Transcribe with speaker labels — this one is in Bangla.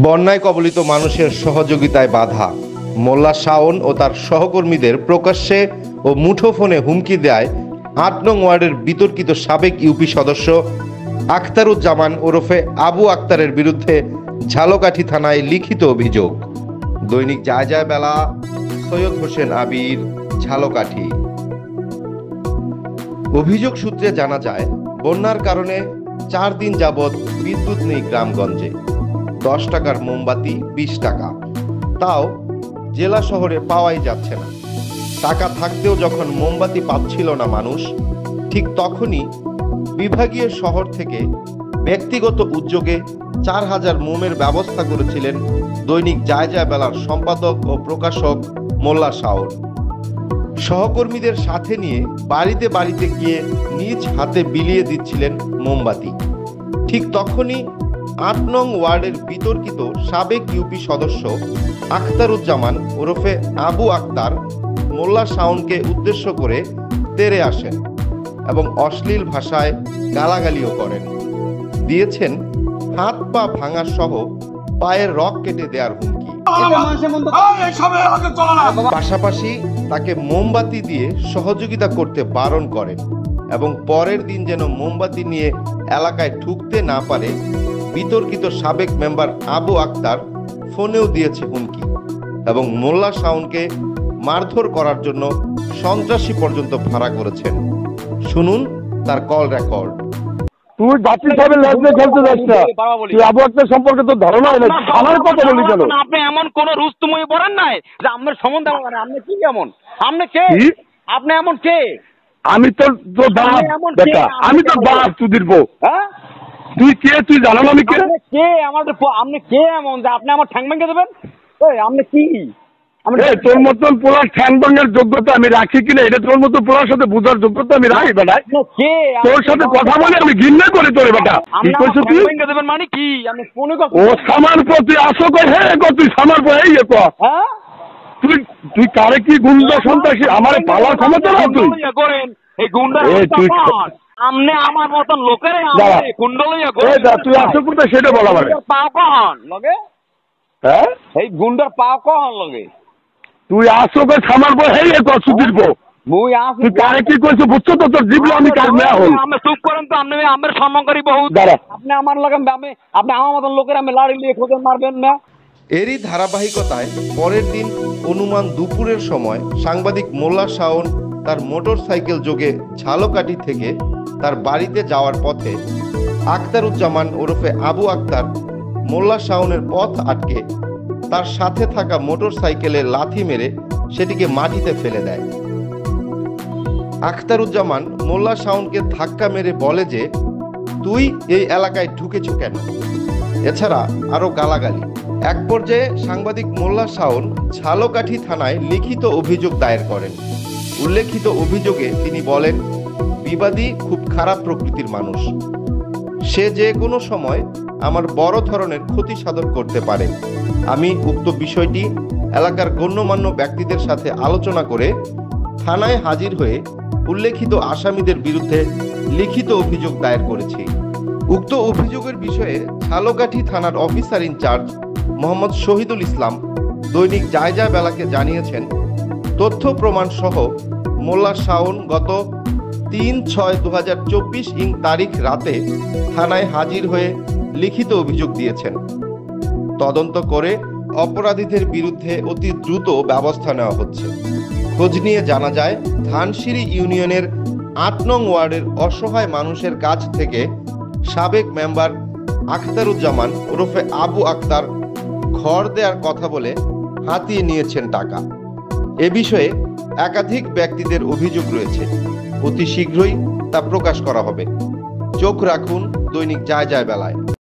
Speaker 1: বন্যায় কবলিত মানুষের সহযোগিতায় বাধা। মোল্লা শাওন ও তার সহকর্মীদের প্রকাশ্যে ও মুঠোফোনে হুমকি দেয় ৮ নং ওয়ার্ডের বিতর্কিত সাবেক ইউপি সদস্য আখতারুজ্জামান ওরফে আবু আক্তারের বিরুদ্ধে ঝালকাঠি থানায় লিখিত অভিযোগ। দৈনিক যায় যায় বেলা, সৈয়দ হোসেন আবির, ঝালকাঠি। অভিযোগ সূত্রে জানা যায়, বন্যার কারণে ৪ দিন যাবৎ বিদ্যুৎ নেই গ্রামগঞ্জে। ১০ টাকার মোমবাতি ২০ টাকা, তাও জেলা শহরে পাওয়াই যাচ্ছে না। টাকা থাকতেও যখন মোমবাতি পাচ্ছিল না মানুষ, ঠিক তখনই বিভাগীয় শহর থেকে ব্যক্তিগত উদ্যোগে ৪,০০০ মোমের ব্যবস্থা করেছিলেন দৈনিক যায় যায় বেলার সম্পাদক ও প্রকাশক মোল্লা শাওন। সহকর্মীদের সাথে নিয়ে বাড়িতে বাড়িতে গিয়ে নিজ হাতে বিলিয়ে দিচ্ছিলেন মোমবাতি। ঠিক তখনই ৮ নং ওয়ার্ডের বিতর্কিত সাবেক ইউপি সদস্য আখতারুজ্জামান ওরফে আবু আক্তার মোল্লা শাওনকে উদ্দেশ্য করে তেড়ে আসেন এবং অশ্লীল ভাষায় গালাগালিও করেন। দিয়েছেন হাত পা ভাঙা সহ পায়ের রক কেটে দেওয়ার হুমকি। পাশাপাশি তাকে মোমবাতি দিয়ে সহযোগিতা করতে বারণ করেন এবং পরের দিন যেন মোমবাতি নিয়ে এলাকায় ঢুকতে না পারে বিতর্কিত সাবেক মেম্বার আবু আক্তার ফোনেও দিয়েছে হুমকি এবং মোল্লা শাওনকে মারধর করার জন্য সন্ত্রাসী পর্যন্ত ভাড়া করেছেন। শুনুন তার কল রেকর্ড।
Speaker 2: তুই জাতি সাহেবের লাইফে খেলতে যাস না, তুই আবু আক্তার সম্পর্কে তোর ধারণা হয় না, আমার কথা বলি কেন?
Speaker 3: আপনি এমন কোন রুস্তুময় পড়েন নাই যে আমার সম্বন্ধে আপনি কি এমন? আপনি কে? আপনি এমন কে?
Speaker 2: আমি তোর বাপ বেটা, আমি তোর বাপ, তুই দিবো। হ্যাঁ, তুই কে? তুই জানো না আমি কে?
Speaker 3: কে আমাদের? আপনি কে এমন যে আপনি আমার ঠ্যাং ভেঙে দেবেন? আপনি কি?
Speaker 2: তোর মতন পোলার ঠ্যাং ভাঙার যোগ্যতা আমি রাখি কিনা, এটা তোর মতো পোলার সাথে বোঝার যোগ্যতা আমি রাখি বেটা। তোর সাথে কথা বলে আমি ঘৃণা করে তোর বেটা। কি করছো তুই?
Speaker 3: মানে কি? আমি ফোনে
Speaker 2: ও সামার পর তুই আসো কই? হ্যাঁ তুই সামার পর এই
Speaker 3: হ্যাঁ,
Speaker 2: তুই কারে কি গুন্ডা সন্ত্রাসী আমার পালার ক্ষমতা না তুই?
Speaker 3: এই গুন্ডা আমনে আমার মতন লোকের
Speaker 2: তুই আসো কোথায় সেটা বলা মানে
Speaker 3: পাও কখন লগে?
Speaker 2: হ্যাঁ,
Speaker 3: এই গুন্ডার পাও কখন লগে?
Speaker 2: তুই আসো কই সামার পর এই কষ্ট দিব তুই কারে কি করছো বুঝছো তো? তোর জীবন আমি কাজ না হল।
Speaker 3: আমি চুপ করেন তো, আপনি আমার সম্মান করি বহুত। আপনি আমার লগে আপনি আমার মতন লোকের আমি লাড়ি নিয়ে খোঁজে মারবেন না।
Speaker 1: এরই ধারাবাহিকতায় পরের দিন অনুমান দুপুরের সময় সাংবাদিক মোল্লা শাওন তার মোটর সাইকেল যোগে ঝালকাঠি থেকে তার বাড়িতে যাওয়ার পথে আখতারুজ্জামান ওরফে আবু আক্তার মোল্লা শাওনের পথ আটকে তার সাথে থাকা মোটর সাইকেলে লাথি মেরে সেটিকে মাটিতে ফেলে দেয়। আখতারুজ্জামান মোল্লা শাওনকে ধাক্কা মেরে বলে যে, তুই এই এলাকায় ঢুকেছো কেন? এছাড়া আরো গালাগালি। এক পর্যায়ে সাংবাদিক মোল্লা শাওন ঝালকাঠি থানায় লিখিত অভিযোগ দায়ের করেন। উল্লেখিত অভিযোগে তিনি বলেন, বিবাদী খুব খারাপ প্রকৃতির মানুষ, সে যে কোনো সময় আমার বড় ধরনের ক্ষতি সাধন করতে পারে। আমি উক্ত বিষয়টি এলাকার গণ্যমান্য ব্যক্তিদের সাথে আলোচনা করে থানায় হাজির হয়ে উল্লেখিত আসামিদের বিরুদ্ধে লিখিত অভিযোগ দায়ের করেছি। উক্ত অভিযোগের বিষয়ে ঝালকাঠি থানার অফিসার ইনচার্জ মোহাম্মদ শহীদুল ইসলাম দৈনিক যায় যায় বেলাকে জানিয়েছেন, তথ্য প্রমাণ সহ মোল্লা শাওন গত ৩/৬/২০২৪ তারিখ রাতে থানায় হাজির হয়ে লিখিত অভিযোগ দিয়েছেন। তদন্ত করে অপরাধীদের বিরুদ্ধে অতি দ্রুত ব্যবস্থা নেওয়া হচ্ছে। খোঁজ নিয়ে জানা যায়, ধানসিঁড়ি ইউনিয়নের ৮ নং ওয়ার্ডের অসহায় মানুষের কাছ থেকে সাবেক মেম্বার আখতারুজ্জামান ওরফে আবু আক্তার ঘর দেওয়ার কথা বলে হাতিয়ে নিয়েছেন টাকা। এ বিষয়ে একাধিক ব্যক্তিদের অভিযোগ রয়েছে। অতি শীঘ্রই তা প্রকাশ করা হবে। চোখ রাখুন দৈনিক যায় যায় বেলায়।